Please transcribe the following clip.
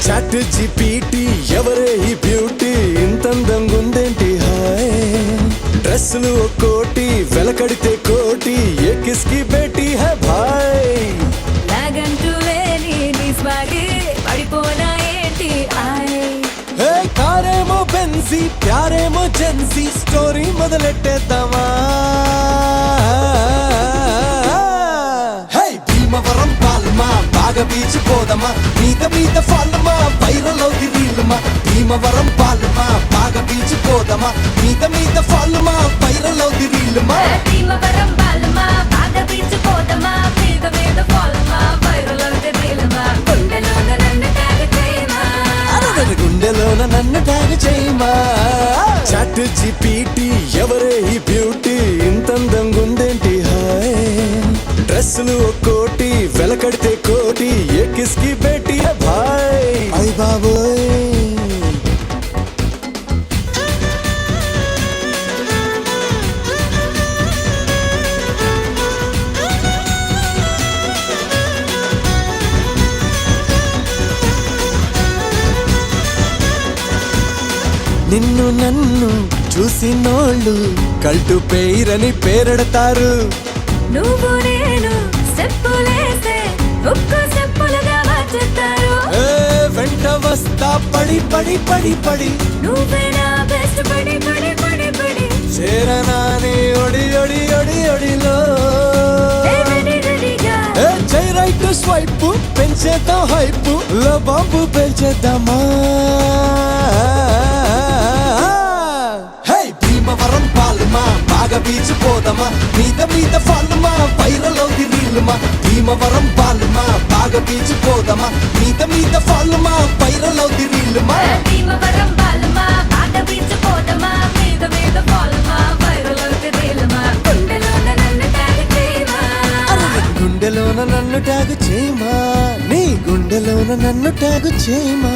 chat GPT ఎవరే ఈ beauty ఇంతందంగుందేంటి hi డ్రెస్సులు ఒక్కోటి వెలకడితే కోటి ఏ కిస్కి బేటీ హై భాయ్ నాగంటూ లేని నీ స్వాగే పడిపోనా ఏంటి ఆయ్ హే కారేమో బెన్సీ ప్యారేమో జెన్సీ స్టోరీ మొదలెట్టేద్దామా హే భీమవరం పాలమా బాగా బీచ్ పోదమా మీద ఫాలమా వైరల్ అవుది రీలుమా భీమవరం పాలమా బాగా బీచ్ పోదమా మీద ఫాలమా వైరల్ అవుది రీలుమా భీమవరం బాలమా బాగా బీచిపోదమా మీద ఫాలమా వైరల్ అవుతే రీలమా గుండెలోన నన్ను ట్యాగ్ చేయమా అరగని గుండెలోన నన్ను ట్యాగ్ చేయమా చాట్ జీపీటీ ఎవరే ఈ బ్యూటీ ఇంతందంగుందేంటి హాయ్ డ్రెస్సులు ఒక్కోటి వెలకడితే కోటి ఏ కిస్కి బేటీ హై భాయ్ అయ్ బాబోయ్ నిన్ను నన్ను చూసినోళ్ళు కల్టు పేరని పేరెడతారు నువ్వు నేను స్టెప్పులేస్తే ఒక్కో స్టెప్పులుగా మార్చుతారు ఏ వెంట వస్తా పడి పడి పడి పడి నువ్వే నా బెస్ట్ పడి పడి పడి పడి చేరనాని ఒడి ఒడి ఒడి ఒడిలో రెడీగా ఏ జై రైట్ స్వైప్ పెంచేద్దాం హైప్ లో బాంబు పెంచేద్దామా హే భీమవరం పాలమా బాగా బీచ్ పోదమా మీద ఫాలమా వైరల్ అవుది రీలుమా భీమవరం పాలమా బాగా బీచ్ పోదమా మీద ఫాలమా వైరల్ అవుది రీలుమా భీమవరం బాలమా బాగా బీచిపోదమా మీద ఫాలమా వైరల్ అవుతే రీలమా గుండెలోన నన్ను ట్యాగ్ చేయమా గుండెలోన నన్ను ట్యాగు చేయమా నీ గుండెలోన నన్ను ట్యాగు చేయమా